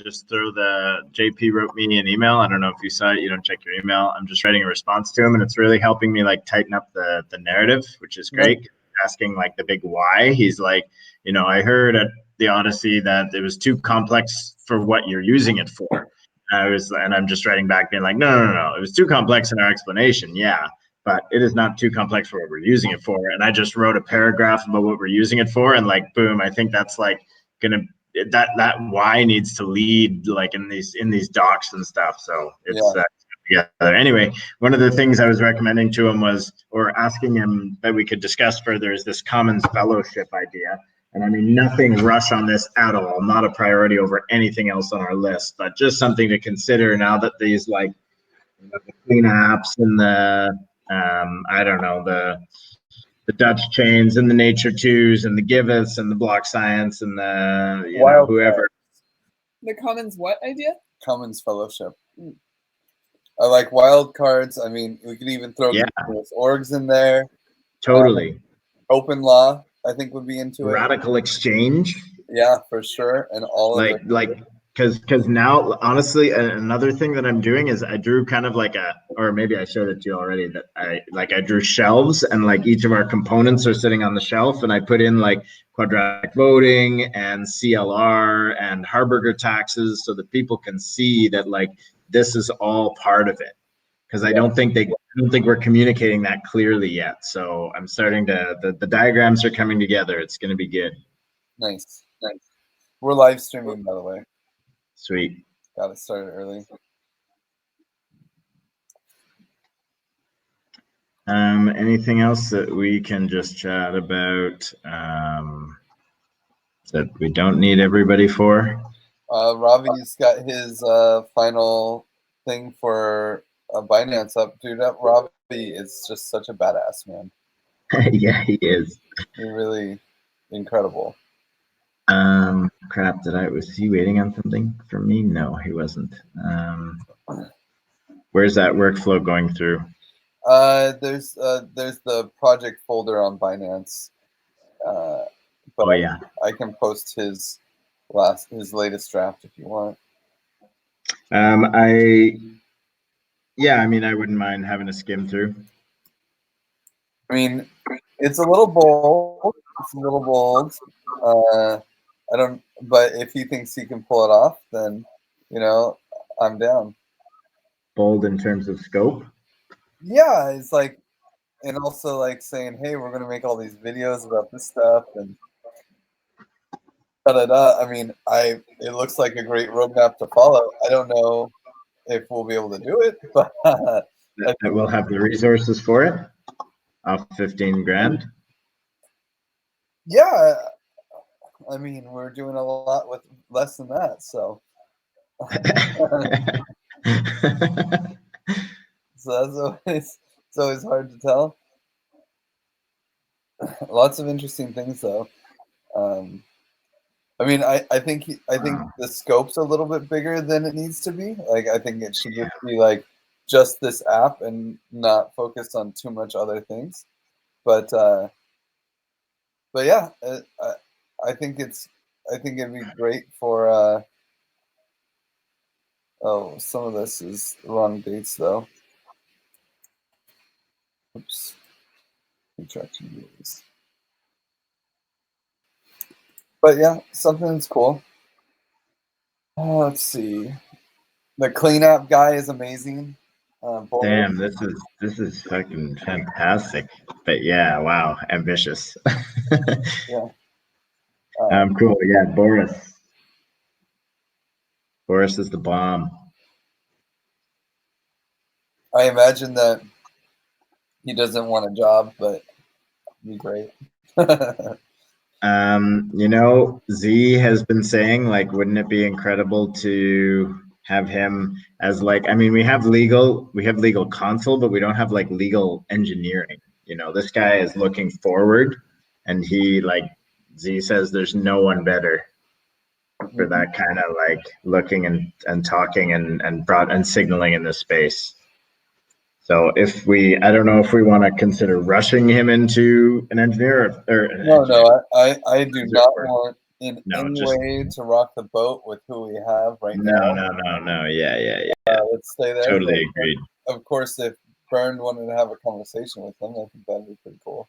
just throw the JP wrote me an email. I don't know if you saw it. You don't check your email. I'm just writing a response to him, and it's really helping me like tighten up the narrative, which is great. Yeah. Asking like the big why. He's like, I heard at the Odyssey that it was too complex for what you're using it for. And I'm just writing back being like, no. It was too complex in our explanation. Yeah, but it is not too complex for what we're using it for. And I just wrote a paragraph about what we're using it for, and like, boom, I think that's like gonna that why needs to lead like in these docs and stuff. So it's together. Anyway, one of the things I was recommending to him was, or asking him that we could discuss further, is this Commons fellowship idea. And I mean, nothing rush on this at all, not a priority over anything else on our list, but just something to consider now that these like the clean apps and the I don't know, the Dutch chains and the nature twos and the giveths and the block science and the whoever. The Commons what idea? Commons fellowship. I like wild cards. I mean, we could even throw orgs in there. Totally. Open law, I think, would be into it. Radical exchange. Yeah, for sure. And all of it. Because now, honestly, another thing that I'm doing is I drew kind of like or maybe I showed it to you already, that I drew shelves, and like each of our components are sitting on the shelf, and I put in like quadratic voting and CLR and Harburger taxes so that people can see that like this is all part of it. Because I don't think we're communicating that clearly yet. So I'm starting to the diagrams are coming together. It's going to be good. Nice. We're live streaming, by the way. Sweet. Got it started early. Anything else that we can just chat about that we don't need everybody for? Ravi's got his final thing for Binance up. Dude, Ravi is just such a badass, man. Yeah, he is. He's really incredible. Crap, was he waiting on something from me? No, he wasn't. Where's that workflow going through? There's the project folder on Binance. But I can post his latest draft if you want. I mean, I wouldn't mind having a skim through. I mean, it's a little bold. But if he thinks he can pull it off, then, I'm down. Bold in terms of scope? Yeah, it's like, and also like saying, hey, we're going to make all these videos about this stuff and I mean, it looks like a great roadmap to follow. I don't know if we'll be able to do it, but we'll have the resources for it off 15 grand. Yeah, I mean, we're doing a lot with less than that, so. So it's always hard to tell. Lots of interesting things, though. I mean, I think the scope's a little bit bigger than it needs to be. Like, I think it should just be like just this app and not focus on too much other things. But yeah, I think it'd be great for. Oh, some of this is the wrong dates though. Oops. Contraction days. But yeah, something that's cool. Let's see. The cleanup guy is amazing. Damn, this is fucking fantastic. But yeah, wow, ambitious. Yeah. Cool. Yeah, Boris. Boris is the bomb. I imagine that he doesn't want a job, but it'd be great. Z has been saying, like, wouldn't it be incredible to have him as like, I mean, we have legal counsel, but we don't have like legal engineering. This guy is looking forward, and he, like Z says, there's no one better for that kind of like looking and talking and signaling in this space. So I don't know if we want to consider rushing him into an engineer or no, I do not want in No, any just way to rock the boat with who we have right no, now. no. Yeah. Let's stay there. Totally But, agreed. of course, if Byrne wanted to have a conversation with them, I think that'd be pretty cool.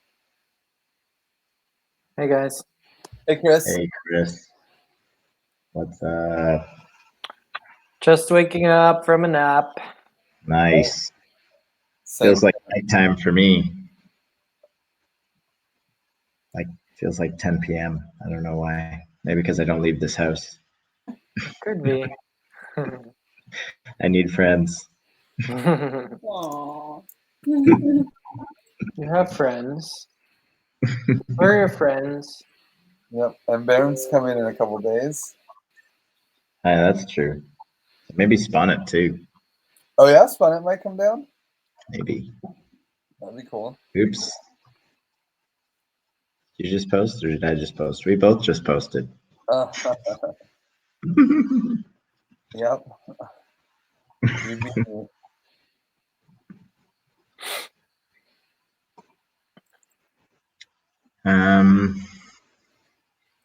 Hey guys. Hey, Chris. Hey, Chris. What's up? Just waking up from a nap. Nice. Same. Feels like nighttime for me. Like feels like 10 p.m. I don't know why. Maybe because I don't leave this house. Could be. I need friends. Aww. You have friends. Where are your friends? Yep. And Baron's coming in a couple days. Hi, that's true. Maybe spawn it too. Oh yeah, Spunnet might come down. Maybe. That'd be cool. Oops. Did you just post or did I just post? We both just posted. Yep. You beat me.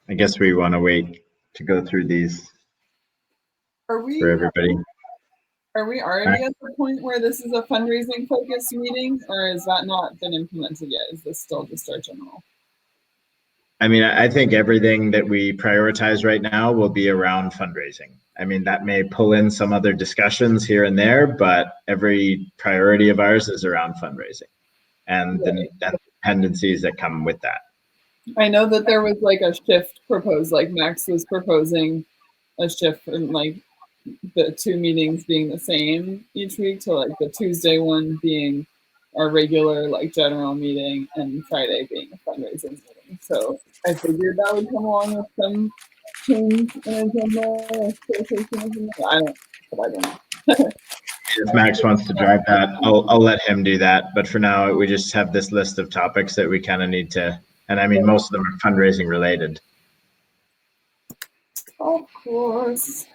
I guess we want to wait to go through these Are for we everybody. already at the point where this is a fundraising focused meeting, or has that not been implemented yet? Is this still just our general? I mean, I think everything that we prioritize right now will be around fundraising. I mean, that may pull in some other discussions here and there, but every priority of ours is around fundraising and the dependencies that come with that. I know that there was like a shift proposed, like Max was proposing a shift from like the two meetings being the same each week to like the Tuesday one being our regular like general meeting and Friday being a fundraising meeting. So I figured that would come along with some change in agenda. I don't know. If Max wants to drive that, I'll let him do that. But for now, we just have this list of topics that we kind of need to, and I mean, most of them are fundraising related. Of course.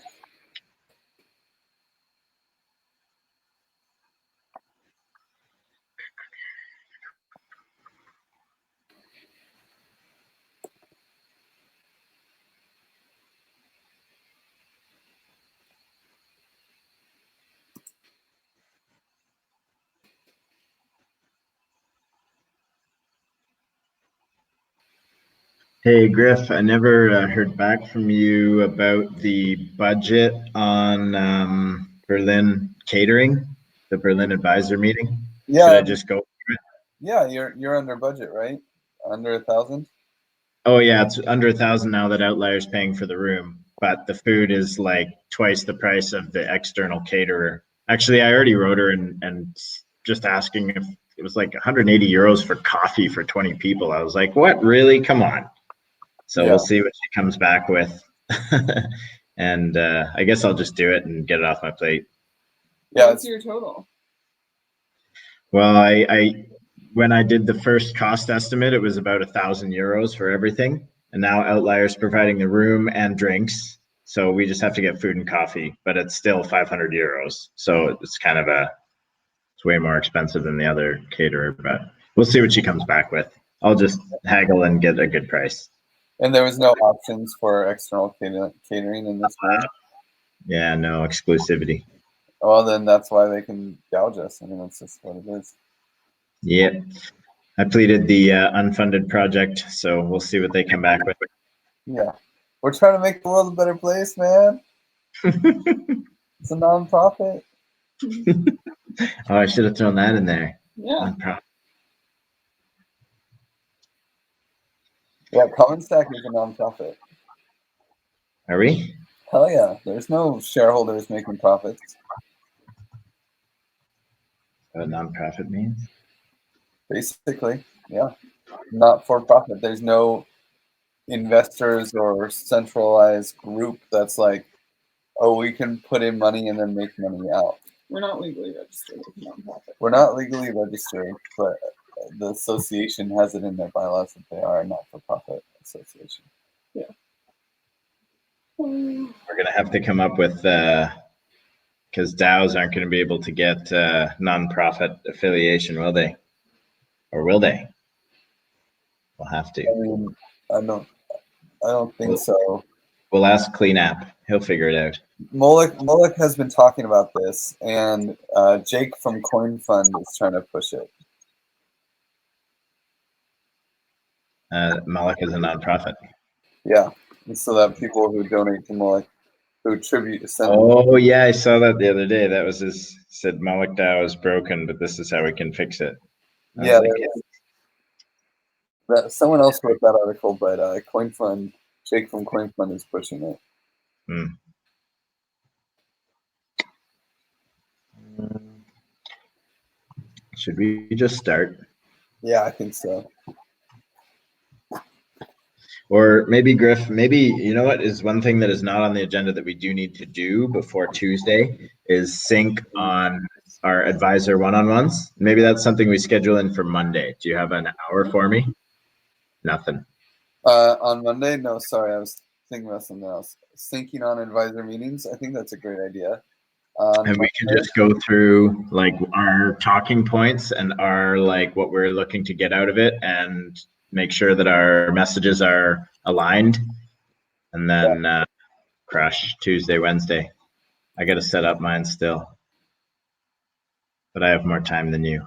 Hey, Griff, I never heard back from you about the budget on Berlin catering, the Berlin advisor meeting. Yeah. Should I just go for it? Yeah, you're under budget, right? Under 1,000. Oh yeah, it's under 1,000 now that Outlier's paying for the room, but the food is like twice the price of the external caterer. Actually, I already wrote her and just asking if it was like 180 euros for coffee for 20 people. I was like, what, really? Come on. So Yeah. we'll see what she comes back with. And I guess I'll just do it and get it off my plate. Yeah. What's your total? Well, I when I did the first cost estimate, it was about 1,000 euros for everything. And now Outlier's providing the room and drinks. So we just have to get food and coffee, but it's still 500 euros. So it's kind of it's way more expensive than the other caterer, but we'll see what she comes back with. I'll just haggle and get a good price. And there was no options for external catering in this one. Yeah, no exclusivity. Well, then that's why they can gouge us. I mean, that's just what it is. Yep. I pleaded the unfunded project, so we'll see what they come back with. Yeah. We're trying to make the world a better place, man. It's a nonprofit. Oh, I should have thrown that in there. Yeah. Nonprofit. Yeah, Common Stack is a nonprofit. Are we? Hell yeah. There's no shareholders making profits. What nonprofit means? Basically, yeah. Not for profit. There's no investors or centralized group that's like, oh, we can put in money and then make money out. We're not legally registered as a nonprofit. We're not legally registered, but the association has it in their bylaws that they are a not-for-profit association. Yeah. We're gonna have to come up with because DAOs aren't going to be able to get nonprofit affiliation, will they? Or will they? We'll have to. I mean, I don't. I don't think so. We'll ask Clean App. He'll figure it out. Moloch has been talking about this, and Jake from Coin Fund is trying to push it. Moloch is a nonprofit. Yeah, and so that people who donate to Moloch, who tribute, send. Oh yeah, I saw that the other day. That was his said Moloch DAO is broken, but this is how we can fix it. Yeah, that someone else wrote that article, but Coin Fund, Jake from Coin Fund is pushing it. Should we just start? Yeah, I think so. Or maybe Griff, maybe, you know what is one thing that is not on the agenda that we do need to do before Tuesday is sync on our advisor one-on-ones. Maybe that's something we schedule in for Monday. Do you have an hour for me? Nothing. On Monday? No, sorry, I was thinking about something else. Syncing on advisor meetings, I think that's a great idea. And we can just go through like our talking points and our like what we're looking to get out of it and make sure that our messages are aligned. And then crush Tuesday, Wednesday. I got to set up mine still, but I have more time than you.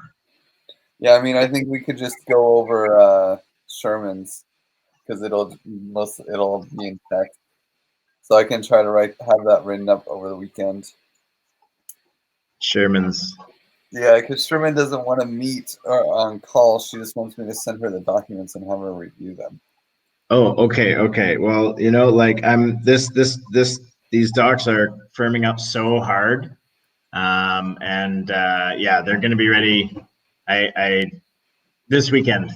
Yeah, I mean, I think we could just go over Sherman's because it'll be in text, so I can try to have that written up over the weekend. Sherman's. Yeah, because Sherman doesn't want to meet or on call. She just wants me to send her the documents and have her review them. Oh, okay. Well, you know, like these docs are firming up so hard. Yeah, they're going to be ready. This weekend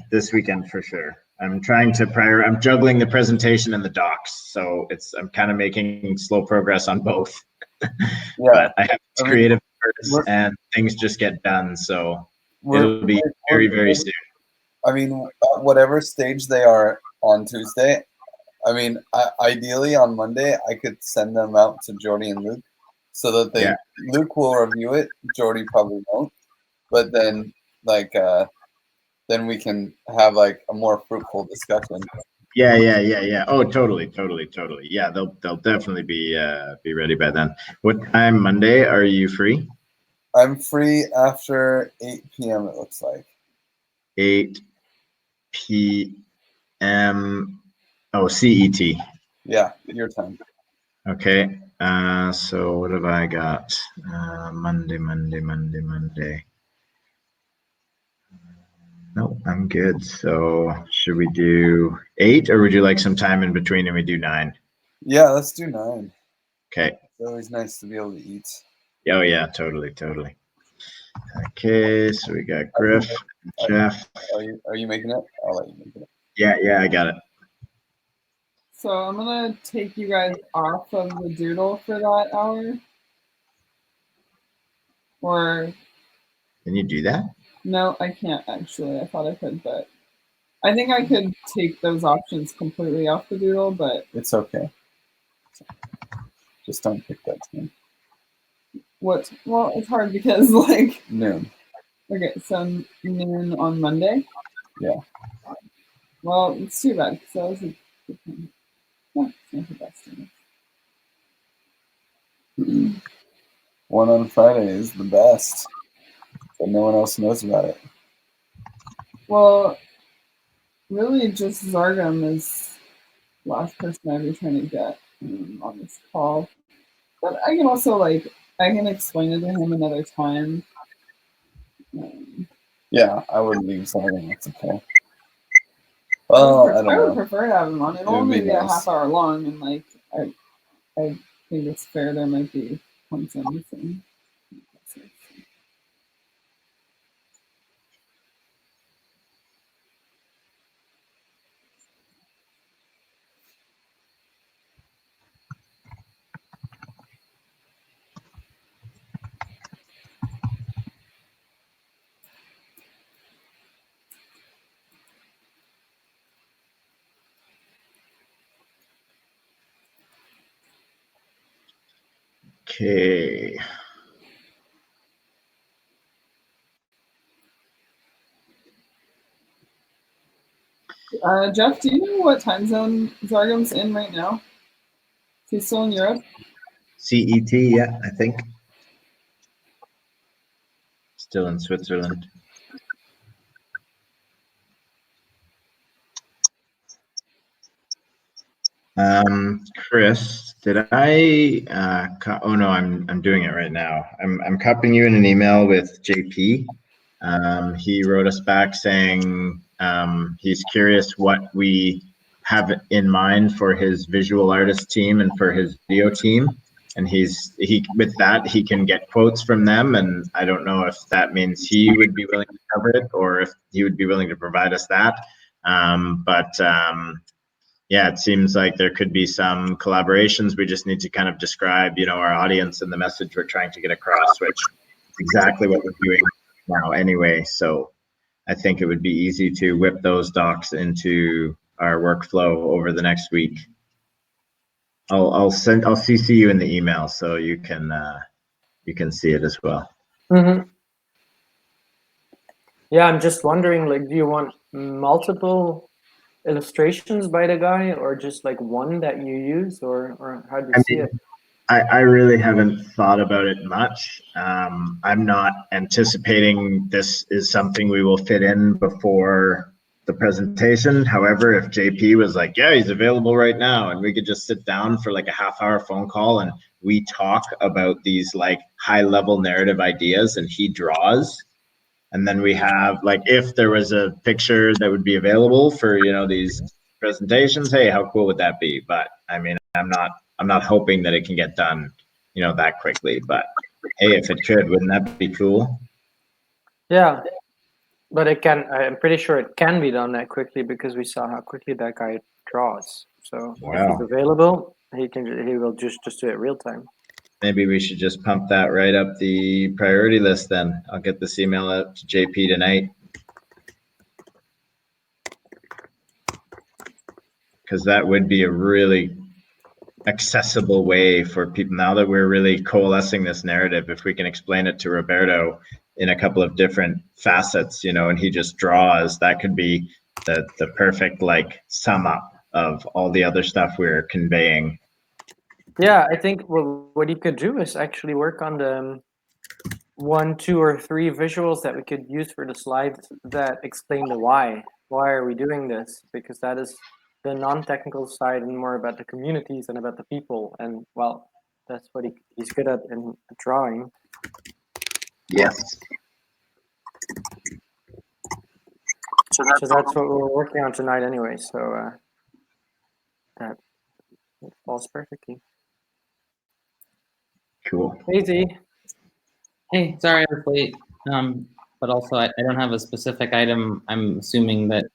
for sure. I'm trying to I'm juggling the presentation and the docs. So I'm kind of making slow progress on both. Yeah. But I have creative efforts and things just get done. So it'll be very, very soon. I mean, at whatever stage they are on Tuesday, I mean, ideally on Monday, I could send them out to Jordy and Luke so that Luke will review it. Jordy probably won't. But then, then we can have like a more fruitful discussion. Yeah. Oh, totally. Yeah, they'll definitely be ready by then. What time Monday are you free? I'm free after 8 p.m. It looks like 8 p.m. Oh, CET. Yeah, your time. Okay. So what have I got? Monday. No, I'm good. So should we do 8 or would you like some time in between and we do 9? Yeah, let's do 9. Okay. It's always nice to be able to eat. Oh yeah, totally. Okay, so we got Griff, Jeff. Are you making it? I'll let you make it. Yeah, I got it. So I'm gonna take you guys off of the doodle for that hour. Or can you do that? No, I can't actually. I thought I could, but I think I could take those options completely off the doodle, but it's okay. Just don't pick that time. What? Well, it's hard because like noon. Okay, so noon on Monday. Yeah. Well, it's too bad because that was a good time. No, it's not the best time. One on Friday is the best, but no one else knows about it. Well, really, just Zargam is the last person I'd be trying to get on this call. But I can also I can explain it to him another time. Yeah, I would leave Zargam. That's okay. Well, I would prefer to have him on. It'll only be a half hour long, and I think it's fair. There might be points I'm missing. Okay. Jeff, do you know what time zone Zargum's in right now? Is he still in Europe? CET, yeah, I think. Still in Switzerland. Chris, did I? Oh no, I'm doing it right now. I'm copying you in an email with JP. He wrote us back saying he's curious what we have in mind for his visual artist team and for his video team. And he with that he can get quotes from them, and I don't know if that means he would be willing to cover it or if he would be willing to provide us that. Yeah, it seems like there could be some collaborations. We just need to kind of describe, our audience and the message we're trying to get across, which is exactly what we're doing now anyway. So I think it would be easy to whip those docs into our workflow over the next week. I'll CC you in the email so you can see it as well. Mm-hmm. Yeah, I'm just wondering, like, do you want multiple illustrations by the guy, or just like one that you use, or how do you see it? I really haven't thought about it much. I'm not anticipating this is something we will fit in before the presentation. However, if JP was like, yeah, he's available right now, and we could just sit down for like a half-hour phone call and we talk about these like high-level narrative ideas and he draws. And then we have, like, if there was a picture that would be available for, these presentations, hey, how cool would that be? But I mean, I'm not hoping that it can get done, that quickly. But hey, if it could, wouldn't that be cool? Yeah, but it can. I'm pretty sure it can be done that quickly because we saw how quickly that guy draws. So if he's available, he will just do it real time. Maybe we should just pump that right up the priority list then. I'll get this email out to JP tonight. Because that would be a really accessible way for people, now that we're really coalescing this narrative, if we can explain it to Roberto in a couple of different facets, and he just draws, that could be the perfect like sum up of all the other stuff we're conveying. Yeah, I think what you could do is actually work on the 1, 2, or 3 visuals that we could use for the slides that explain the why. Why are we doing this? Because that is the non-technical side and more about the communities and about the people. And well, that's what he's good at in drawing. Yes. So that's what we're working on tonight anyway. So that falls perfectly. Cool. Easy. Hey, sorry I was late. But also I don't have a specific item. I'm assuming that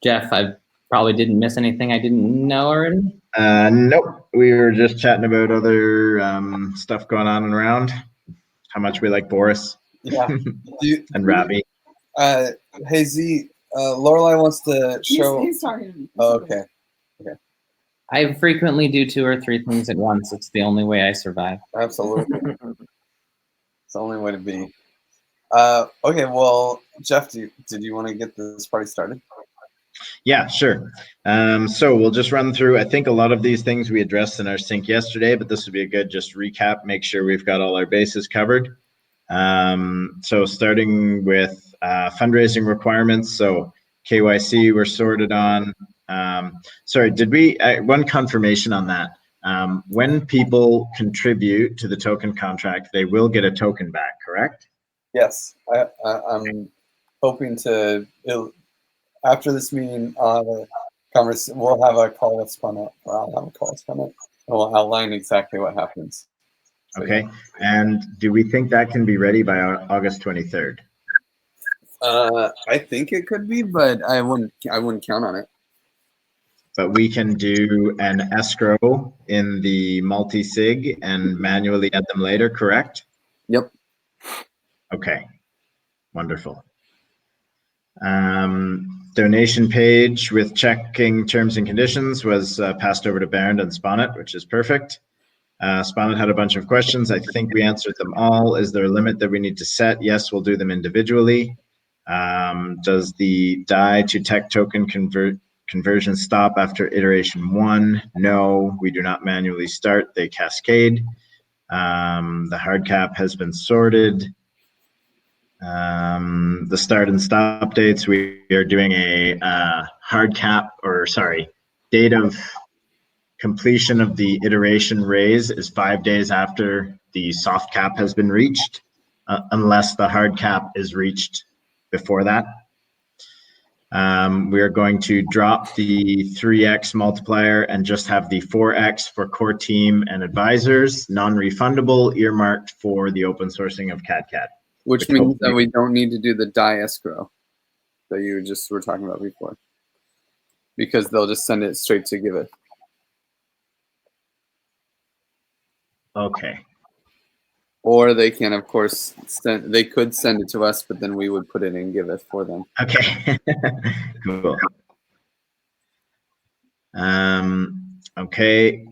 Jeff, I probably didn't miss anything I didn't know already. Nope. We were just chatting about other stuff going on and around. How much we like Boris. Yeah. And Ravi. Hey Z, Lorelai wants to show. He's talking. Oh, okay. I frequently do 2 or 3 things at once. It's the only way I survive. Absolutely. It's the only way to be. Okay, well, Jeff, did you want to get this party started? Yeah, sure. So we'll just run through, I think a lot of these things we addressed in our sync yesterday, but this would be a good just recap, make sure we've got all our bases covered. So starting with fundraising requirements. So KYC we're sorted on. Sorry, did we, one confirmation on that. When people contribute to the token contract, they will get a token back, correct? Yes, I'm hoping to, after this meeting, we'll have a call with Spunup, or I'll have a call with Spunup, and we'll outline exactly what happens. So, okay, yeah. And do we think that can be ready by August 23rd? I think it could be, but I wouldn't count on it. But we can do an escrow in the multi-sig and manually add them later, correct? Yep. Okay, wonderful. Donation page with checking terms and conditions was passed over to Bernd and Sponnet, which is perfect. Sponnet had a bunch of questions. I think we answered them all. Is there a limit that we need to set? Yes, we'll do them individually. Does the DAI to tech token conversions stop after iteration 1? No, we do not manually start, they cascade. The hard cap has been sorted. The start and stop dates, we are doing a hard cap, or sorry, date of completion of the iteration raise is 5 days after the soft cap has been reached, unless the hard cap is reached before that. We are going to drop the 3x multiplier and just have the 4x for core team and advisors, non-refundable, earmarked for the open sourcing of CAD. Which means that we don't need to do the die escrow that you just were talking about before, because they'll just send it straight to Give It. Okay. Or they can, of course, they could send it to us, but then we would put it in Give It for them. Okay. Cool. Okay.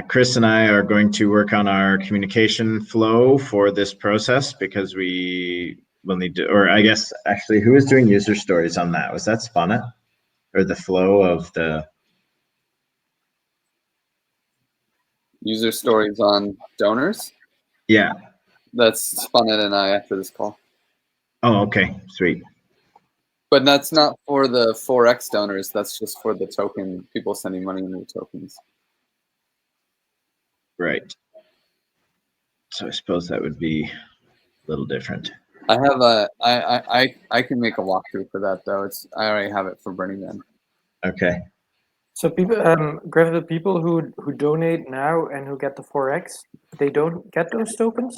Chris and I are going to work on our communication flow for this process, because we will need to, or I guess actually, who was doing user stories on that? Was that Spana, or the flow of the User stories on donors? Yeah. That's Spunnet and I after this call. Oh, okay, sweet. But that's not for the 4x donors. That's just for the token, people sending money into the tokens. Right. So I suppose that would be a little different. I have I can make a walkthrough for that though. I already have it for Burning Man. Okay. So people, Griff, the people who donate now and who get the 4x, they don't get those tokens?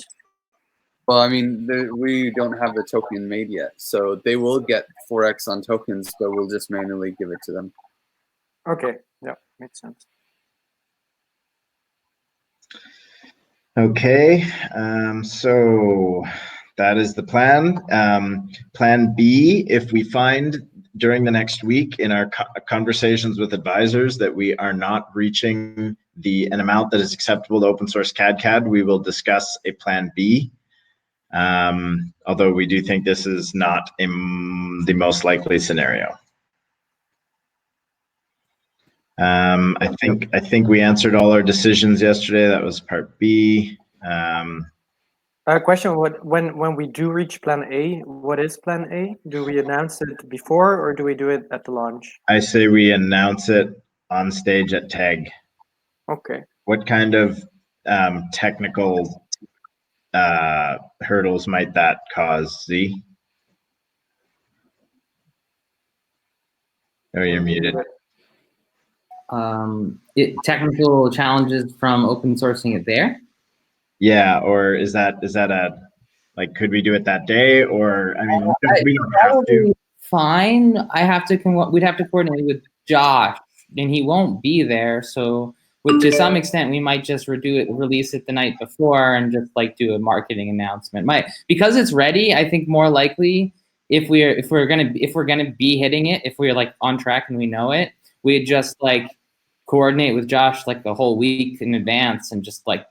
Well, I mean, we don't have the token made yet, so they will get 4x on tokens, but we'll just manually give it to them. Okay, yeah, makes sense. Okay, so that is the plan. Plan B, if we find during the next week in our conversations with advisors that we are not reaching an amount that is acceptable to open source CAD, we will discuss a plan B. Although we do think this is not the most likely scenario. I think we answered all our decisions yesterday. That was part B. Question: when we do reach plan A, what is plan A? Do we announce it before, or do we do it at the launch? I say we announce it on stage at TAG. Okay. What kind of technical hurdles might that cause, Z? Oh, you're muted. Technical challenges from open sourcing it there? Yeah, or is that like, could we do it that day, or I mean, we don't have to. Fine. We'd have to coordinate with Josh, and he won't be there. So, to some extent, we might just release it the night before, and just like do a marketing announcement. Because it's ready. I think more likely, if we're gonna be hitting it, if we're like on track and we know it, we'd just like coordinate with Josh like the whole week in advance, and just like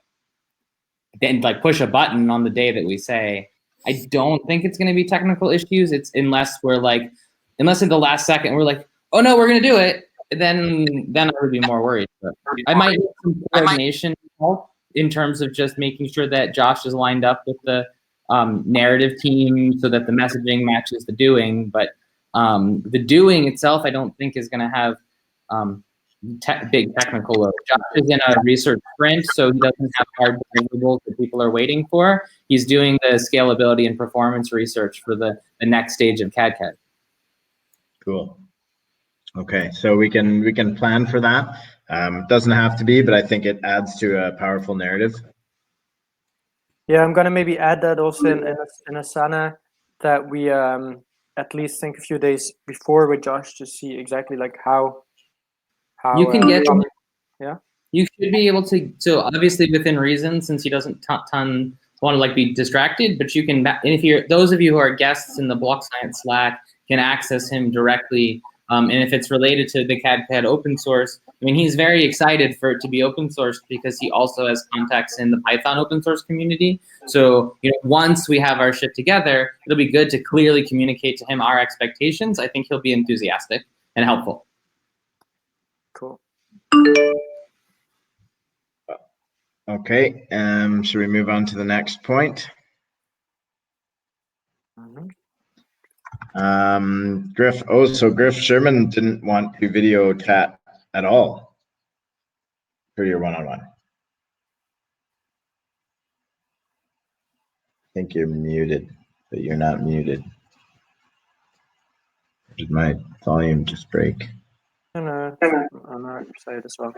then like push a button on the day that we say. I don't think it's going to be technical issues. Unless in the last second we're like, oh no, we're going to do it. Then I would be more worried. But I might need some coordination help in terms of just making sure that Josh is lined up with the narrative team so that the messaging matches the doing. But the doing itself, I don't think is going to have big technical load. Josh is in a research sprint, so he doesn't have hard deliverables that people are waiting for. He's doing the scalability and performance research for the next stage of CAD. Cool. Okay, so we can plan for that. Doesn't have to be, but I think it adds to a powerful narrative. Yeah, I'm gonna maybe add that also in Asana, that we at least think a few days before with Josh to see exactly like how you can get. Yeah. You should be able to. So obviously within reason, since he doesn't want to like be distracted, but you can. If those of you who are guests in the Block Science Slack can access him directly. And if it's related to the CAD open source, I mean, he's very excited for it to be open source because he also has contacts in the Python open source community. So, once we have our shit together, it'll be good to clearly communicate to him our expectations. I think he'll be enthusiastic and helpful. Cool. Okay, should we move on to the next point? Griff, so Griff Sherman didn't want to video chat at all for your one-on-one. I think you're muted, but you're not muted. Did my volume just break? No, on our side as well.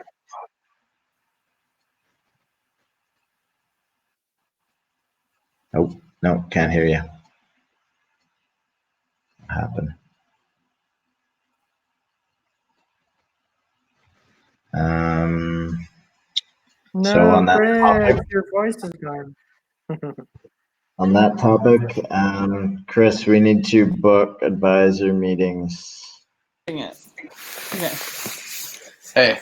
Oh, no, can't hear you. What happened? No, so on that Chris, topic, your voice is gone. on that topic, Chris, we need to book advisor meetings. Dang it. Okay. Hey.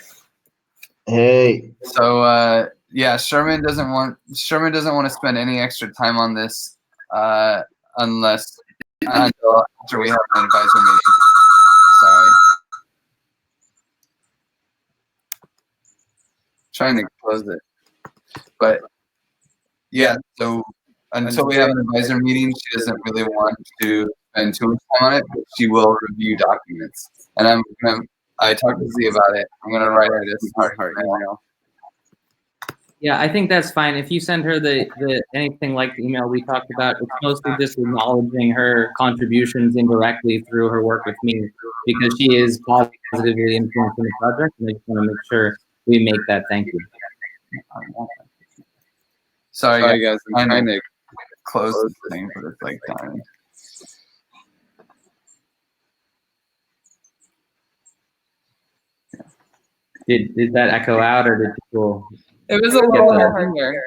Hey. So yeah, Sherman doesn't want to spend any extra time on this until after we have an advisor meeting. Sorry. Trying to close it. But yeah, so until we have an advisor meeting, she doesn't really want to spend too much time on it, but she will review documents. And I talked to Z about it. I'm gonna write her this heart email. Yeah, I think that's fine. If you send her the anything like the email we talked about, it's mostly just acknowledging her contributions indirectly through her work with me, because she is positively influencing the project, and I just want to make sure we make that thank you. Sorry guys, I'm trying to close this thing, but it's like dying. Did that echo out, or did people? It was a little hard here.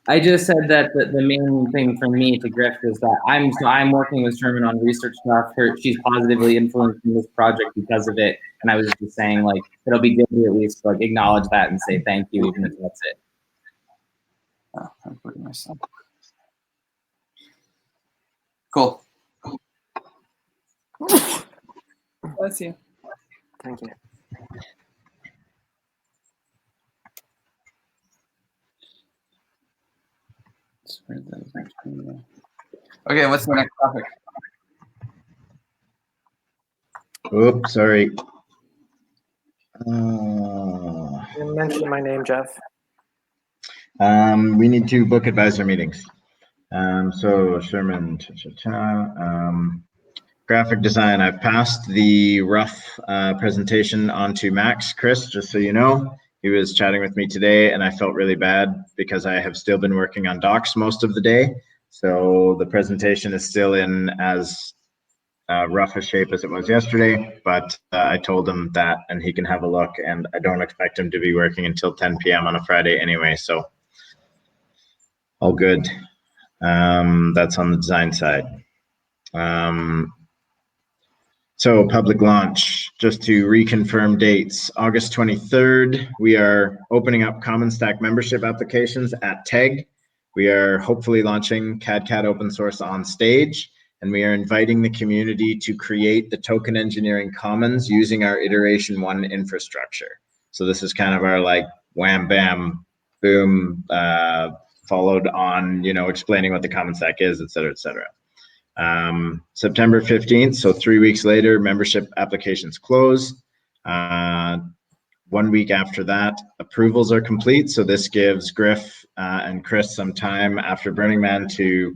I just said that the main thing for me to Griff is that I'm working with Sherman on research stuff. She's positively influencing this project because of it, and I was just saying, like, it'll be good to at least like acknowledge that and say thank you, even if that's it. Oh, I'm putting myself. Cool. Bless you. Thank you. Okay, what's the next topic? Oops, sorry. You mentioned my name, Jeff. We need to book advisor meetings. So Sherman, graphic design. I've passed the rough presentation on to Max. Chris, just so you know, he was chatting with me today, and I felt really bad because I have still been working on docs most of the day. So the presentation is still in as rough a shape as it was yesterday, but I told him that, and he can have a look, and I don't expect him to be working until 10 p.m. on a Friday anyway, so all good. That's on the design side. So public launch, just to reconfirm dates, August 23rd, we are opening up Common Stack membership applications at TEG. We are hopefully launching CAD open source on stage, and we are inviting the community to create the token engineering commons using our iteration 1 infrastructure. So this is kind of our like wham, bam, boom, followed on, explaining what the Common Stack is, et cetera, et cetera. September 15th, so 3 weeks later, membership applications close. 1 week after that, approvals are complete. So this gives Griff and Chris some time after Burning Man to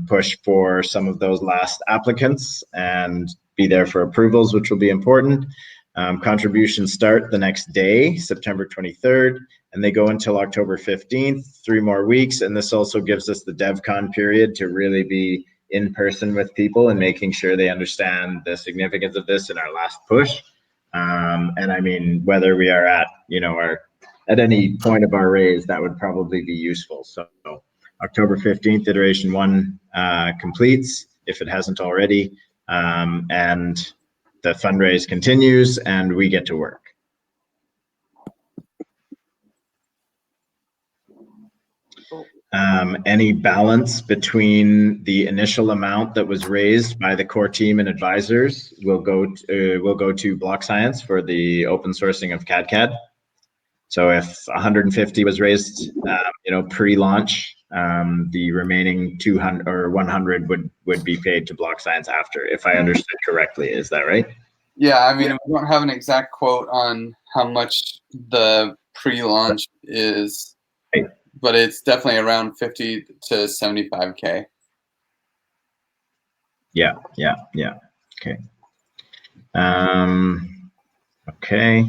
push for some of those last applicants and be there for approvals, which will be important. Contributions start the next day, September 23rd, and they go until October 15th, 3 more weeks. And this also gives us the DevCon period to really be in person with people and making sure they understand the significance of this in our last push. And I mean, whether we are at, at any point of our raise, that would probably be useful. So October 15th, iteration 1 completes, if it hasn't already, and the fundraise continues and we get to work. Any balance between the initial amount that was raised by the core team and advisors will go to Block Science for the open sourcing of CAD/CAD. So if 150 was raised, pre-launch, the remaining 200 or 100 would be paid to Block Science after, if I understood correctly. Is that right? Yeah, I mean, we don't have an exact quote on how much the pre-launch is, but it's definitely around 50 to 75K. Yeah. Okay. Okay.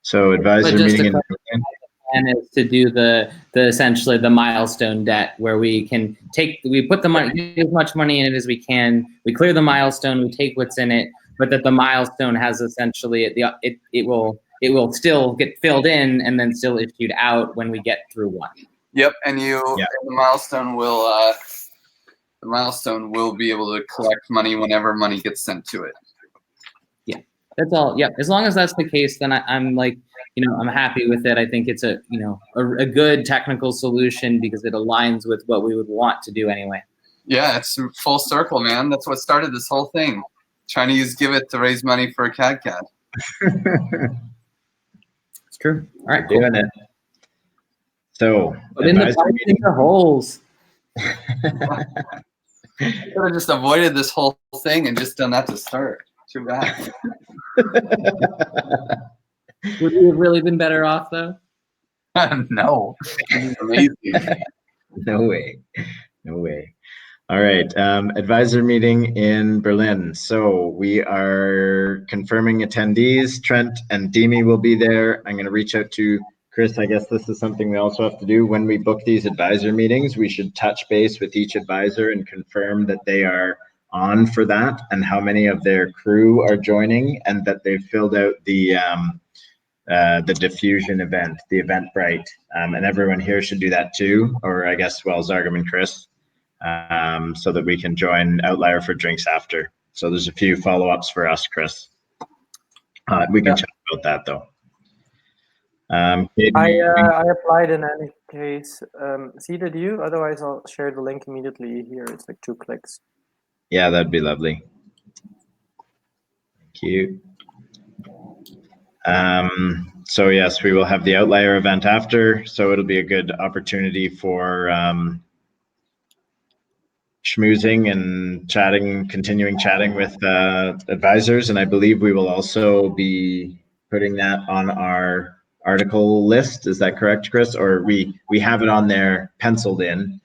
So advisor meeting in plan is to do the essentially the milestone debt, where we put the money, as much money in it as we can, we clear the milestone, we take what's in it, but that the milestone has essentially it will still get filled in and then still issued out when we get through one. Yep, and the milestone will be able to collect money whenever money gets sent to it. Yeah, that's all. Yeah, as long as that's the case, then I'm like, I'm happy with it. I think it's a good technical solution because it aligns with what we would want to do anyway. Yeah, it's full circle, man. That's what started this whole thing. Trying to use Give It to raise money for CAD/CAD. It's true. All right, cool. Doing it. So, put in the holes. I could have just avoided this whole thing and just done that to start. Too bad. Would you have really been better off, though? No. Amazing. No way. All right. Advisor meeting in Berlin. So we are confirming attendees. Trent and Demi will be there. I'm going to reach out to Chris. I guess this is something we also have to do when we book these advisor meetings. We should touch base with each advisor and confirm that they are on for that and how many of their crew are joining and that they've filled out the diffusion event, the Eventbrite, and everyone here should do that too, or I guess, well, Zargam and Chris, so that we can join Outlier for drinks after. So there's a few follow-ups for us, Chris. We can chat about that though. I applied in any case. See, did you? Otherwise, I'll share the link immediately here. It's like 2 clicks. Yeah, that'd be lovely. Thank you. So yes, we will have the Outlier event after. So it'll be a good opportunity for schmoozing and chatting, continuing chatting with advisors. And I believe we will also be putting that on our article list. Is that correct, Chris? Or we have it on there penciled in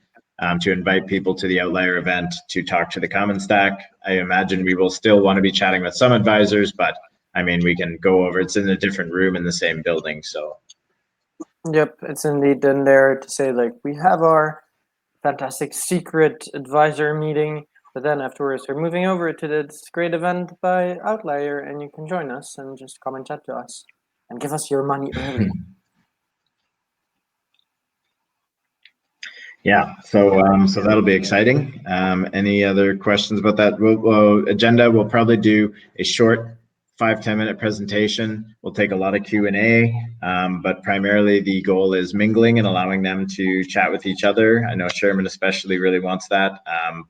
to invite people to the Outlier event to talk to the COMMS stack. I imagine we will still want to be chatting with some advisors, but I mean, we can go over, it's in a different room in the same building, so. Yep, it's indeed in there to say, like, we have our fantastic secret advisor meeting, but then afterwards we're moving over to this great event by Outlier, and you can join us and just come and chat to us and give us your money early. Yeah, so that'll be exciting. Any other questions about that? Agenda, we'll probably do a short 5-10 minute presentation. We'll take a lot of Q&A, but primarily the goal is mingling and allowing them to chat with each other. I know Sherman especially really wants that,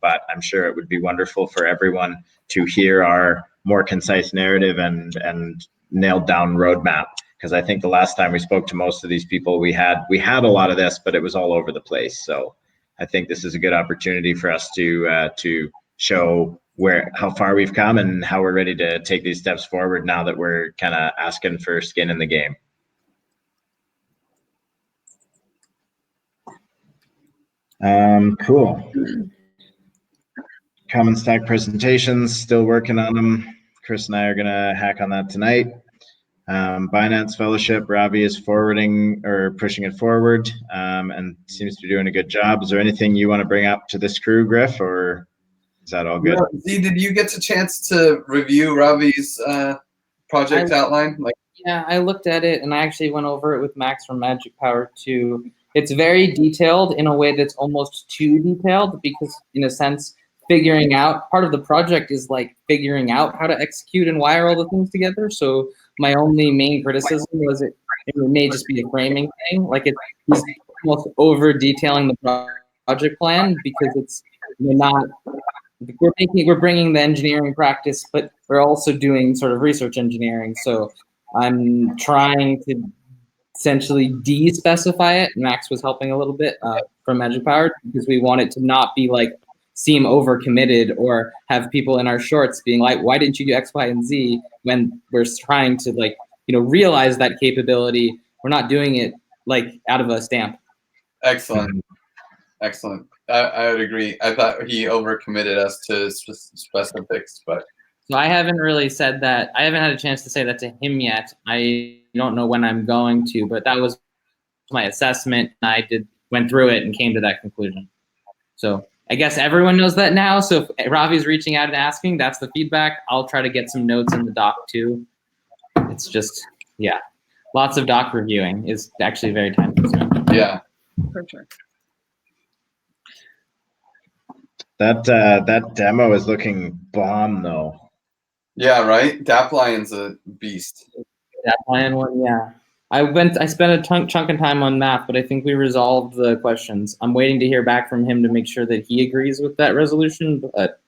but I'm sure it would be wonderful for everyone to hear our more concise narrative and nailed down roadmap. Because I think the last time we spoke to most of these people, we had a lot of this, but it was all over the place. So I think this is a good opportunity for us to show how far we've come and how we're ready to take these steps forward now that we're kind of asking for skin in the game. Cool. Common Stack presentations, still working on them. Chris and I are gonna hack on that tonight. Binance Fellowship, Ravi is forwarding or pushing it forward and seems to be doing a good job. Is there anything you want to bring up to this crew, Griff, or is that all good? Z, did you get a chance to review Ravi's project outline? Yeah, I looked at it and I actually went over it with Max from Magic Power too. It's very detailed in a way that's almost too detailed because, in a sense, figuring out part of the project is like figuring out how to execute and wire all the things together. So my only main criticism was it it may just be a framing thing. Like he's almost over detailing the project plan because we're not. We're bringing the engineering practice, but we're also doing sort of research engineering. So I'm trying to essentially de-specify it. Max was helping a little bit from Magic Power because we want it to not be like seem overcommitted or have people in our shorts being like, why didn't you do X, Y, and Z when we're trying to like, realize that capability. We're not doing it like out of a stamp. Excellent. Excellent. I would agree. I thought he overcommitted us to specifics, but. So I haven't really said that. I haven't had a chance to say that to him yet. I don't know when I'm going to, but that was my assessment. I went through it and came to that conclusion. So I guess everyone knows that now. So if Ravi's reaching out and asking, that's the feedback. I'll try to get some notes in the doc too. It's just, yeah, lots of doc reviewing is actually very time consuming. Yeah, For sure. That demo is looking bomb though. Yeah, right. Dap Lion's a beast. That plan one, yeah. I spent a chunk of time on math, but I think we resolved the questions. I'm waiting to hear back from him to make sure that he agrees with that resolution. But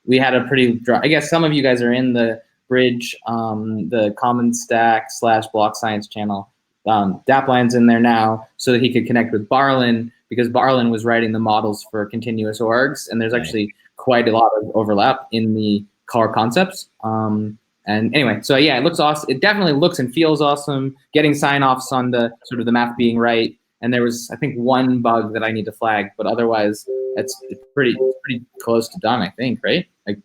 we had a pretty dry. I guess some of you guys are in the Bridge, the Common Stack / Block Science channel. Daplion's in there now so that he could connect with Barlin because Barlin was writing the models for continuous orgs, and there's actually quite a lot of overlap in the core concepts. And anyway, so yeah, it looks awesome. It definitely looks and feels awesome. Getting sign-offs on the sort of the math being right, and there was I think one bug that I need to flag, but otherwise it's pretty close to done. I think, right? Like,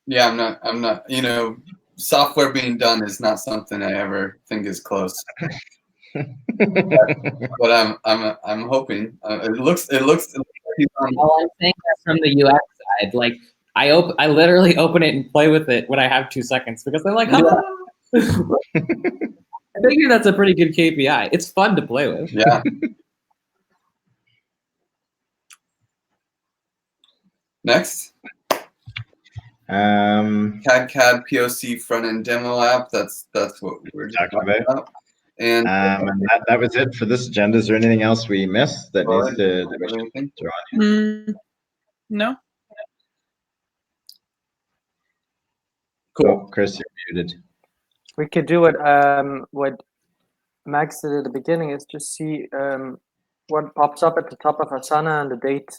yeah, I'm not. Software being done is not something I ever think is close. but I'm hoping. It looks. all I'm saying is from the UX side, like. I literally open it and play with it when I have 2 seconds because they're like, ah. I figure that's a pretty good KPI. It's fun to play with. Yeah. Next. CAD POC front end demo app. That's what we're talking about. And that was it for this agenda. Is there anything else we missed that needs to draw on? No. Cool. Oh, Chris, you're muted. We could do what Max did at the beginning is just see what pops up at the top of Asana and the date.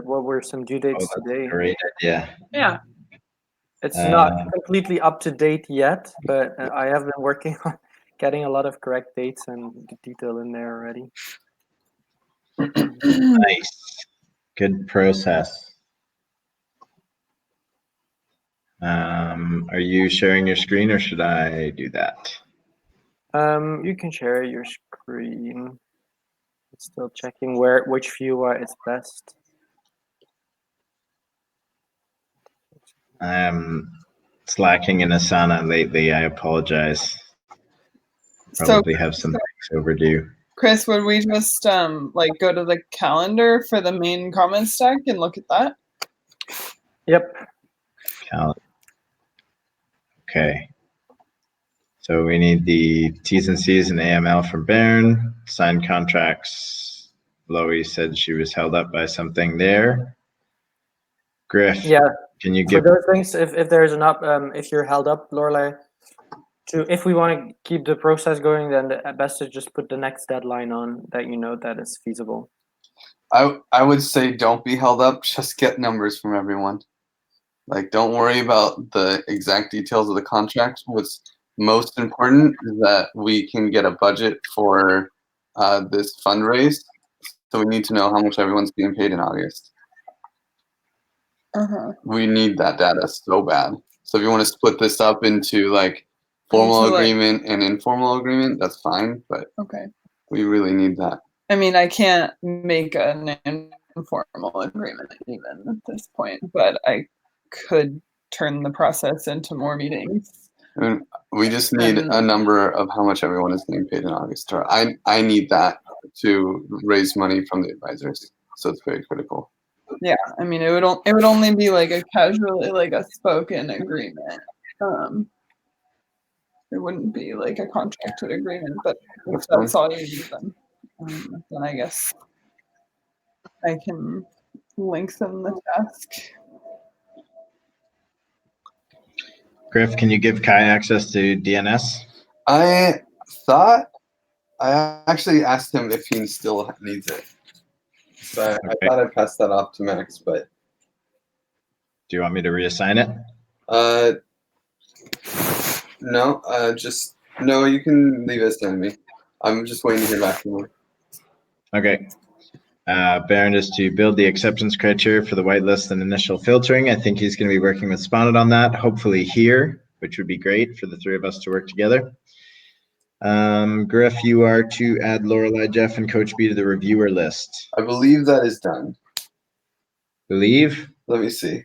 What were some due dates today? Great idea. Yeah. It's not completely up to date yet, but I have been working on getting a lot of correct dates and detail in there already. Nice. Good process. Are you sharing your screen or should I do that? You can share your screen. It's still checking which view is best. I'm slacking in Asana lately. I apologize. Probably have some things overdue. Chris, would we just go to the calendar for the main comment stack and look at that? Yep. Okay. So we need the T's and C's and AML from Baron, signed contracts. Loie said she was held up by something there. Griff, yeah. Can you give those things if there's an if you're held up, Lorelei? If we want to keep the process going, then the best is just put the next deadline on that that is feasible. I would say don't be held up. Just get numbers from everyone. Like, don't worry about the exact details of the contract. What's most important is that we can get a budget for this fundraise. So we need to know how much everyone's being paid in August. We need that data so bad. So if you want to split this up into like formal agreement and informal agreement, that's fine. But we really need that. I mean, I can't make an informal agreement even at this point, but I could turn the process into more meetings. And we just need a number of how much everyone is getting paid in August. Or I need that to raise money from the advisors. So it's very critical. Yeah, I mean, it would only be like a casually, like a spoken agreement. It wouldn't be like a contracted agreement, but if That's fine. that's all you need, then I guess I can lengthen the task. Griff, can you give Kai access to DNS? I thought I actually asked him if he still needs it. So I thought I passed that off to Max, but Do you want me to reassign it? no, no. You can leave it to me. I'm just waiting to hear back from him. Okay. Baron is to build the acceptance criteria for the whitelist and initial filtering. I think he's going to be working with Spotted on that, hopefully here, which would be great for the three of us to work together. Griff, you are to add Lorelei, Jeff, and Coach B to the reviewer list. I believe that is done. Believe? Let me see.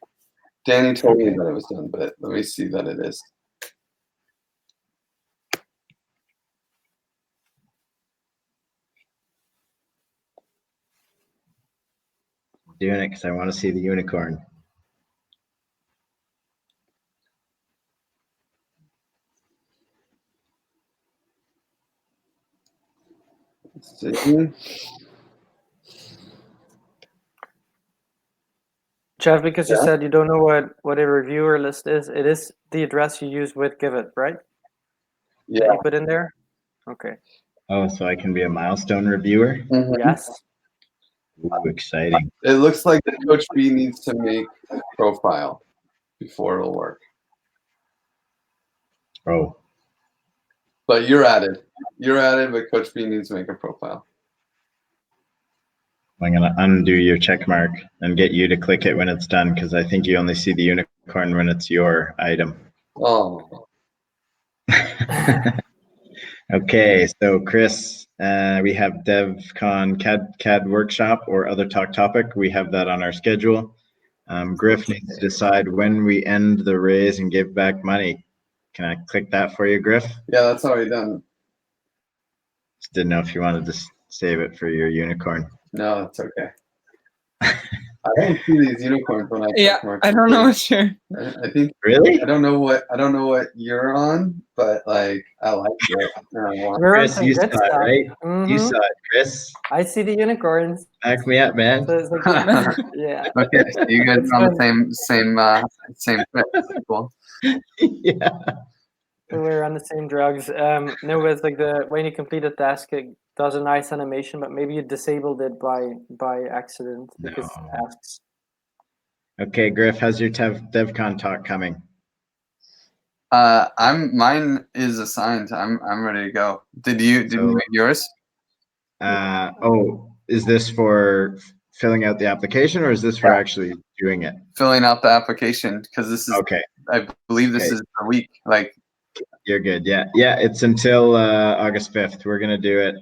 Danny told me that it was done, but let me see that it is. Doing it because I want to see the unicorn. Let's see. Jeff, because you Yeah. said you don't know what a reviewer list is, it is the address you use with Givit, right? That Yeah. you put in there? Okay. Oh, so I can be a milestone reviewer? Mhm. Yes. Ooh, exciting. It looks like Coach B needs to make a profile before it'll work. Oh, But you're added. You're added, but Coach B needs to make a profile. I'm going to undo your check mark and get you to click it when it's done because I think you only see the unicorn when it's your item. Oh. Okay, so Chris, we have DevCon CAD workshop or other topic. We have that on our schedule. Griff needs to decide when we end the raise and give back money. Can I click that for you, Griff? Yeah, that's already done. Just didn't know if you wanted to save it for your unicorn. No, it's okay. I don't see these unicorns when I Yeah, check mark. I don't know what you're. I think Really? I don't know what you're on, but like I like it. We're on Chris, some you good saw it, stuff. right? You Mhm. saw it, Chris. I see the unicorns. Back me up, man. So it's like, yeah. Okay, so you guys It's are on fun. the same trip. Cool. Yeah. So we're on the same drugs. No, it's like when you complete a task, it does a nice animation, but maybe you disabled it by accident because it No. asks. Okay, Griff, how's your DevCon talk coming? Mine is assigned. I'm ready to go. Did you make yours? Is this for filling out the application or is this for actually doing it? Filling out the application because this is Okay, I believe this is a week. Like you're good. Yeah, it's until August 5th. We're gonna do it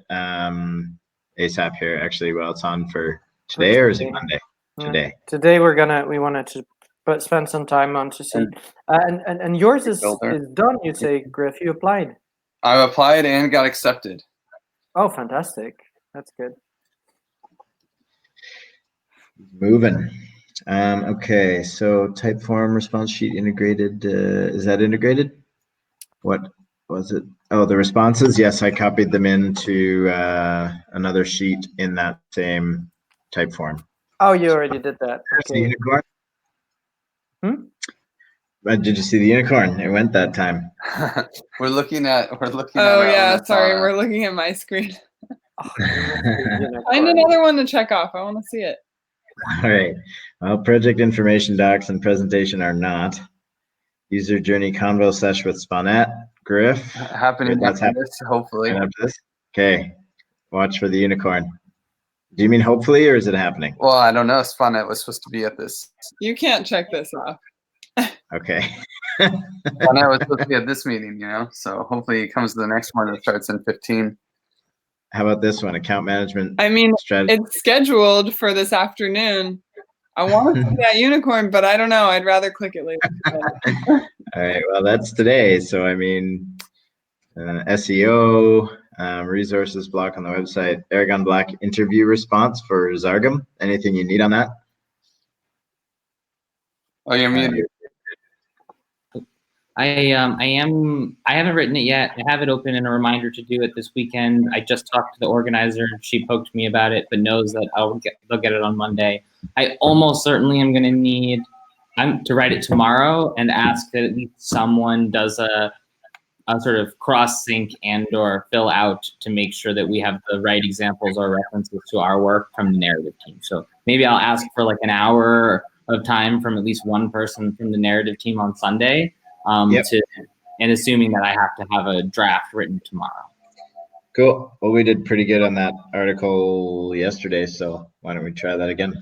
ASAP here. Actually, well, it's on for today or is it Monday? Today. Today we wanted to spend some time on to see. And yours is done. You say, Griff, you applied. I applied and got accepted. Oh, fantastic! That's good. Moving. Okay, so type form response sheet integrated. Is that integrated? What was it? Oh, the responses. Yes, I copied them into another sheet in that same type form. Oh, you already did that. Okay. The unicorn? Did you see the unicorn? It went that time. we're looking at. Oh yeah, sorry, we're looking at my screen. Find another one to check off. I want to see it. All right. Well, project information docs and presentation are not. User journey convo session with Sponette. Griff. Happening after this, hopefully. Okay. Watch for the unicorn. Do you mean hopefully or is it happening? Well, I don't know. Sponette was supposed to be at this. You can't check this off. Okay. Sponette was supposed to be at this meeting, so hopefully he comes to the next one that starts in 15. How about this one? Account management. I mean, strategy. It's scheduled for this afternoon. I want to see that unicorn, but I don't know. I'd rather click it later. All right. Well, that's today. So, I mean, SEO, resources block on the website, Aragon Black interview response for Zargum. Anything you need on that? Oh, you're muted. I haven't written it yet. I have it open in a reminder to do it this weekend. I just talked to the organizer. She poked me about it, but knows that they'll get it on Monday. I almost certainly am going to need to write it tomorrow and ask that at least someone does a sort of cross sync and or fill out to make sure that we have the right examples or references to our work from the narrative team. So maybe I'll ask for like an hour of time from at least one person from the narrative team on Sunday. And assuming that I have to have a draft written tomorrow. Cool. Well, we did pretty good on that article yesterday, so why don't we try that again?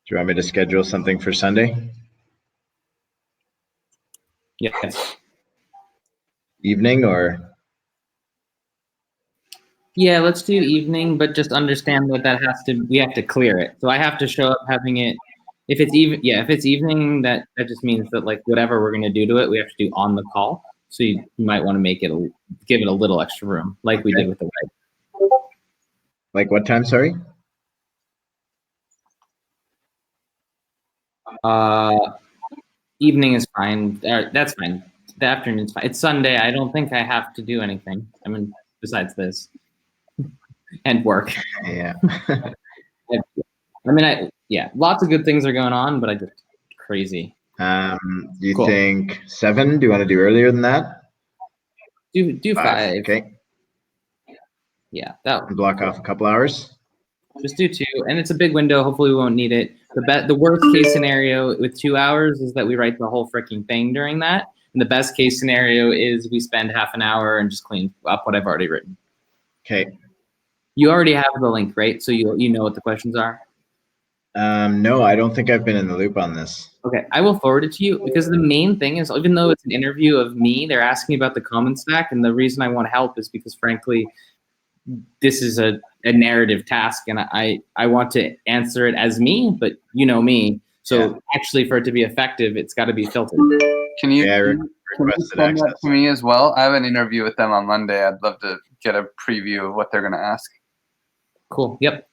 Do you want me to schedule something for Sunday? Yes. Evening or? Yeah, let's do evening, but just understand that we have to clear it. So I have to show up having it. If it's evening, that just means that like whatever we're gonna do to it, we have to do on the call. So you might want to give it a little extra room, like we did with the web. Like what time? Sorry. Evening is fine. That's fine. The afternoon's fine. It's Sunday. I don't think I have to do anything. I mean, besides this and work. Yeah. I mean, lots of good things are going on, but I just crazy. Do you think 7? Do you want to do earlier than that? Do 5. Okay. Yeah, that would block off a couple hours. Just do 2, and it's a big window. Hopefully, we won't need it. The worst case scenario with 2 hours is that we write the whole freaking thing during that. And the best case scenario is we spend half an hour and just clean up what I've already written. Okay. You already have the link, right? So you know what the questions are? No, I don't think I've been in the loop on this. Okay, I will forward it to you because the main thing is, even though it's an interview of me, they're asking about the COMMS stack, and the reason I want to help is because, frankly, this is a narrative task, and I want to answer it as me, but you know me. So actually, for it to be effective, it's got to be filtered. Can you send that to me as well? I have an interview with them on Monday. I'd love to get a preview of what they're going to ask. Cool. Yep.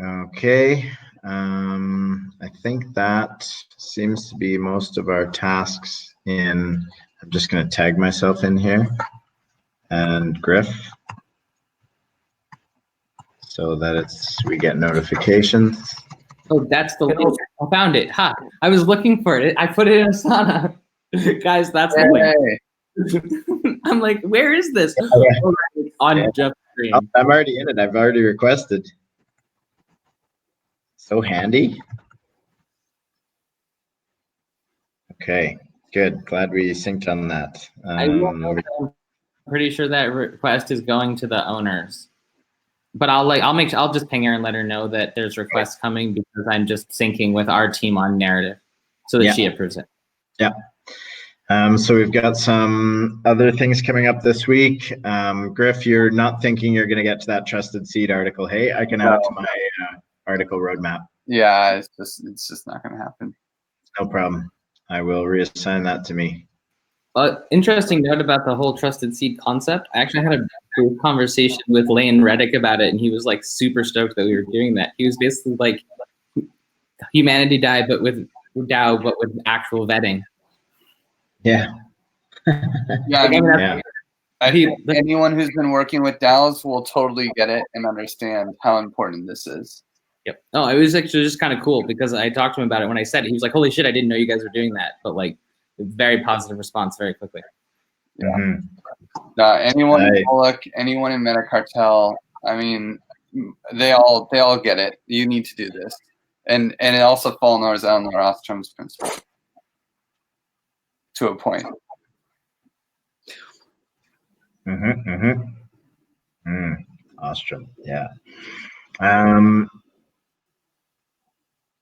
Okay. I think that seems to be most of our tasks in. I'm just going to tag myself in here and Griff so that we get notifications. Oh, that's the link. I found it. Ha! I was looking for it. I put it in Asana. Guys, that's the link. I'm like, where is this? On Jeff's screen. I'm already in it. I've already requested. So handy. Okay, good. Glad we synced on that. I'm pretty sure that request is going to the owners. But I'll just ping her and let her know that there's requests coming because I'm just syncing with our team on narrative so that she approves it. Yeah. So we've got some other things coming up this week. Griff, you're not thinking you're going to get to that trusted seed article. Hey, I can add it to my article roadmap. Yeah, it's just not going to happen. No problem. I will reassign that to me. Interesting note about the whole trusted seed concept. I actually had a brief conversation with Lane Reddick about it, and he was like super stoked that we were doing that. He was basically like, humanity died, but with DAO, but with actual vetting. Yeah. Yeah. I think anyone who's been working with DAOs will totally get it and understand how important this is. Yep. No, it was actually just kind of cool because I talked to him about it when I said it. He was like, "Holy shit, I didn't know you guys were doing that." But like, very positive response very quickly. Yeah. Anyone in Pollock, anyone in Metacartel, I mean, they all get it. You need to do this, and it also follows on the Rothstrom's principle to a point. Ostrom, yeah.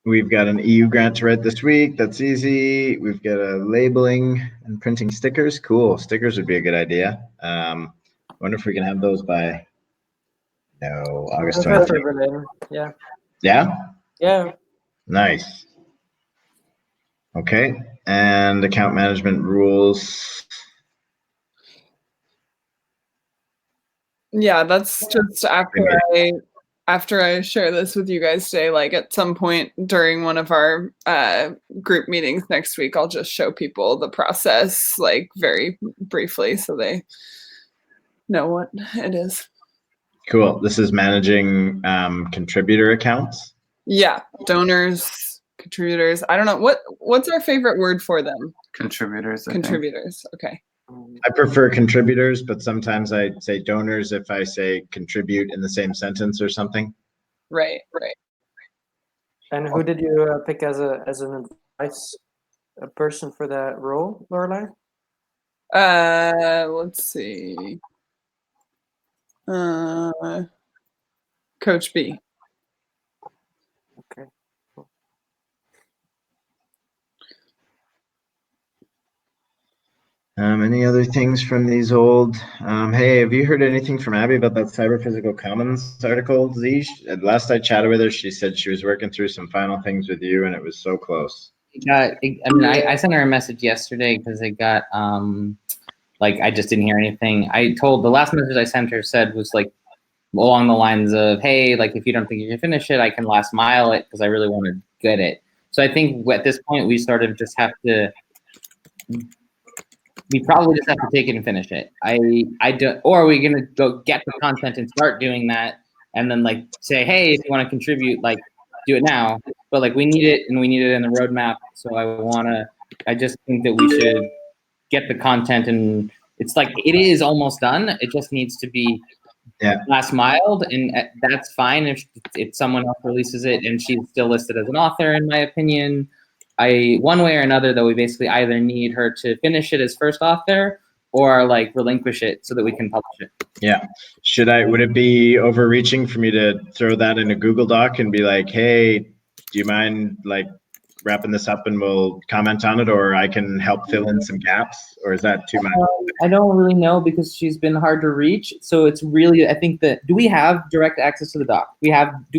We've got an EU grant to write this week. That's easy. We've got a labeling and printing stickers. Cool. Stickers would be a good idea. Wonder if we can have those by No, August Professor 23rd. Berlin. Yeah. Yeah? Yeah. Nice. Okay. And account management rules. Yeah, that's just after I share this with you guys today, like at some point during one of our group meetings next week, I'll just show people the process like very briefly so they know what it is. Cool. This is managing contributor accounts. Yeah, donors, contributors. I don't know what's our favorite word for them. Contributors. I think. Contributors. Okay. I prefer contributors, but sometimes I say donors if I say contribute in the same sentence or something. Right. Right. And who did you pick as an advice person for that role, Lorelai? Let's see. Coach B. Okay. Cool. Any other things from these old? Hey, have you heard anything from Abby about that cyber physical commons article, Z? Last I chatted with her, she said she was working through some final things with you, and it was so close. I sent her a message yesterday because it got like I just didn't hear anything. The last message I sent her said was like along the lines of, hey, like if you don't think you can finish it, I can last mile it because I really want to get it. So I think at this point we sort of just have to. We probably just have to take it and finish it. I don't, or are we gonna go get the content and start doing that, and then like say, hey, if you want to contribute, like do it now. But like we need it, and we need it in the roadmap. So I just think that we should get the content, and it's like it is almost done. It just needs to be last miled, and that's fine if someone else releases it and she's still listed as an author, in my opinion. One way or another, though, we basically either need her to finish it as first author or like relinquish it so that we can publish it. Yeah. Would it be overreaching for me to throw that in a Google Doc and be like, hey, do you mind like wrapping this up and we'll comment on it, or I can help fill in some gaps, or is that too much? I don't really know because she's been hard to reach. So it's really, I think that, do we have direct access to the doc? Do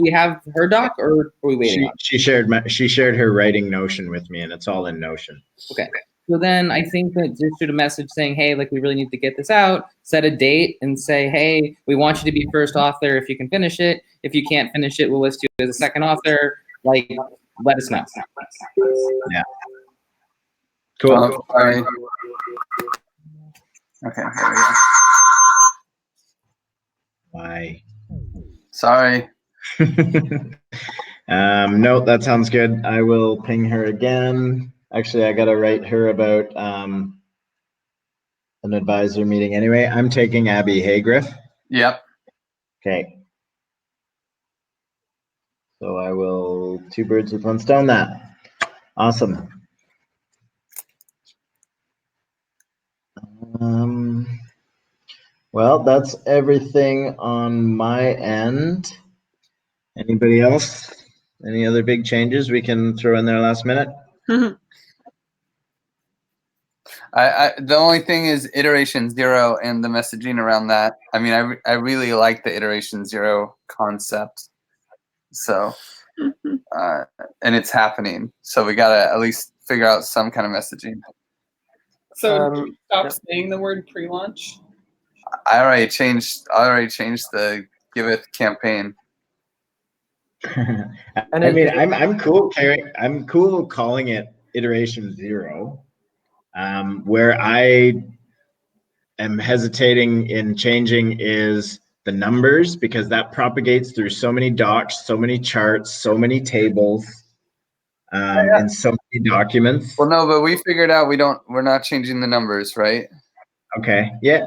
we have her doc, or are we waiting on? She shared her writing Notion with me, and it's all in Notion. Okay. So then I think that just shoot a message saying, hey, like we really need to get this out, set a date and say, hey, we want you to be first author if you can finish it. If you can't finish it, we'll list you as a second author. Like, let us know. Yeah. Cool. Sorry. Okay, there we go. Why? Sorry. No, that sounds good. I will ping her again. Actually, I gotta write her about an advisor meeting anyway. I'm taking Abby Haygriff. Yep. Okay. So I will 2 birds with 1 stone that. Awesome. Well, that's everything on my end. Anybody else? Any other big changes we can throw in there last minute? The only thing is iteration 0 and the messaging around that. I mean, I really like the iteration 0 concept. So, and it's happening. So we gotta at least figure out some kind of messaging. So stop saying the word pre-launch. I already changed the Give It campaign. I mean, I'm cool I'm cool calling it iteration 0. Where I am hesitating in changing is the numbers, because that propagates through so many docs, so many charts, so many tables, and so many documents. Well, no, but we figured out we're not changing the numbers, right? Okay. Yeah.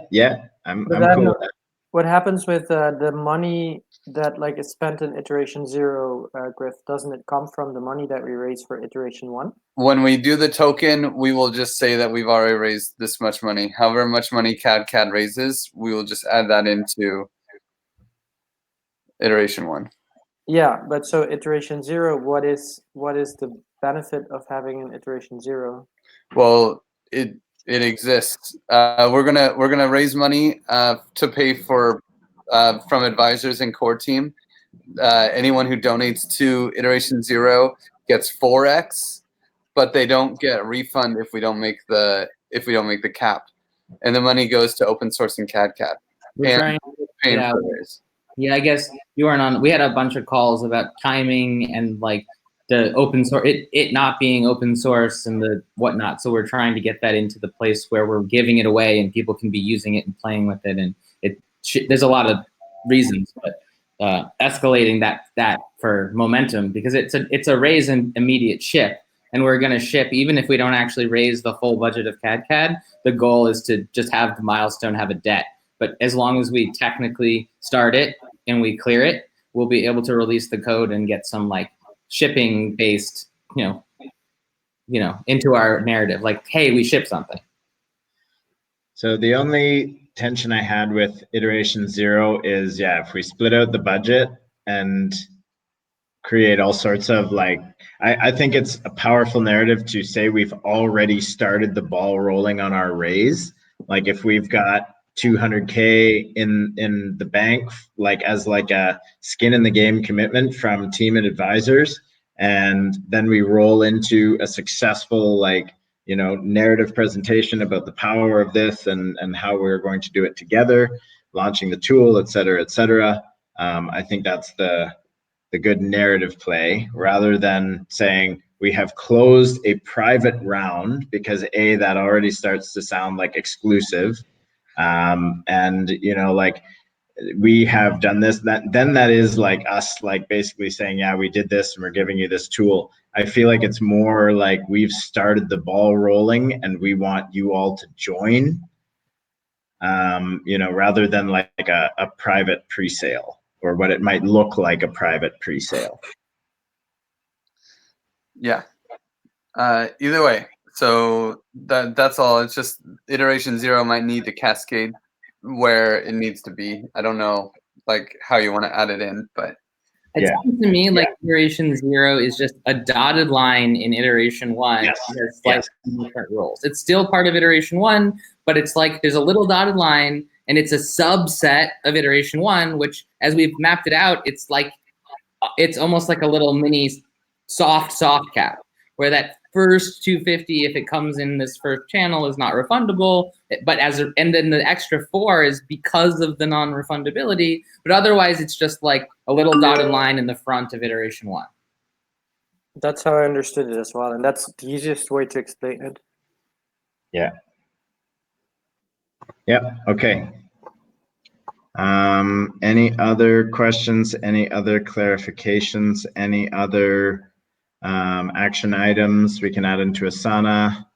I'm cool with that. What happens with the money that like is spent in iteration 0, Griff? Doesn't it come from the money that we raise for iteration 1? When we do the token, we will just say that we've already raised this much money. However much money CAD raises, we will just add that into iteration 1. Yeah, but so iteration 0, what is the benefit of having an iteration 0? Well, it exists. We're gonna raise money to pay for from advisors and core team. Anyone who donates to iteration 0 gets 4x, but they don't get a refund if we don't make the cap, and the money goes to open source and CAD/CAD. We're trying to get out. Yeah, I guess you weren't on. We had a bunch of calls about timing and like the open source, it not being open source and the whatnot. So we're trying to get that into the place where we're giving it away and people can be using it and playing with it. And there's a lot of reasons, but escalating that for momentum, because it's a raise and immediate ship, and we're going to ship even if we don't actually raise the full budget of CAD/CAD. The goal is to just have the milestone have a debt. But as long as we technically start it and we clear it, we'll be able to release the code and get some like shipping based, into our narrative. Like, hey, we ship something. So the only tension I had with iteration 0 is, if we split out the budget and create all sorts of like, I think it's a powerful narrative to say we've already started the ball rolling on our raise. Like if we've got 200K in the bank, like as like a skin in the game commitment from team and advisors, and then we roll into a successful narrative presentation about the power of this and how we're going to do it together, launching the tool, et cetera, et cetera. I think that's the good narrative play, rather than saying we have closed a private round, because that already starts to sound like exclusive. And we have done this, that is like us, like basically saying, we did this and we're giving you this tool. I feel like it's more like we've started the ball rolling and we want you all to join, rather than like a private pre-sale, or what it might look like a private pre-sale. Yeah. Either way, so that's all. It's just iteration 0 might need to cascade where it needs to be. I don't know like how you want to add it in, but it sounds to me like iteration 0 is just a dotted line in iteration 1. Yes. There's like different roles. It's still part of iteration 1, but it's like there's a little dotted line and it's a subset of iteration 1, which as we've mapped it out, it's almost like a little mini soft cap, where that first 250, if it comes in this first channel, is not refundable, but and then the extra 4 is because of the non-refundability, but otherwise it's just like a little dotted line in the front of iteration 1. That's how I understood it as well, and that's the easiest way to explain it. Yeah. Okay. Any other questions? Any other clarifications? Any other action items we can add into Asana?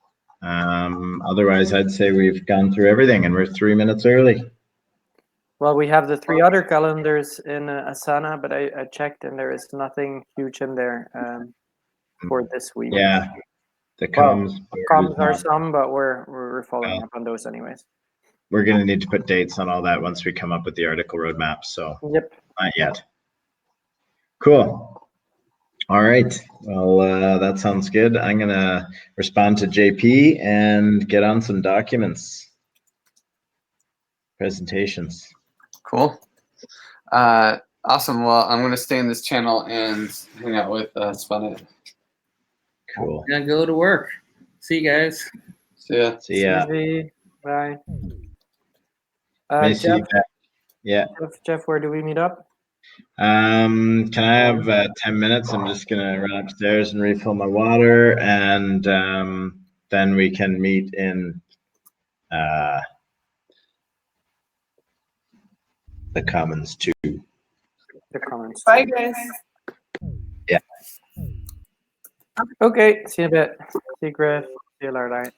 Otherwise, I'd say we've gone through everything and we're 3 minutes early. Well, we have the 3 other calendars in Asana, but I checked and there is nothing huge in there for this week. Yeah, the COMMS. COMMS are some, but we're following up on those anyways. We're going to need to put dates on all that once we come up with the article roadmap. So yep, not yet. Cool. All right. Well, that sounds good. I'm going to respond to JP and get on some documents, presentations. Cool. Awesome. Well, I'm going to stay in this channel and hang out with Spunit. Cool. I'm going to go to work. See you guys. See ya. See ya. Bye. Jeff, yeah. Jeff, where do we meet up? Can I have 10 minutes? I'm just gonna run upstairs and refill my water, and then we can meet in the Commons too. The Commons. Bye, guys. Yeah. Okay. See you in a bit. See you, Griff. See you, Lardite.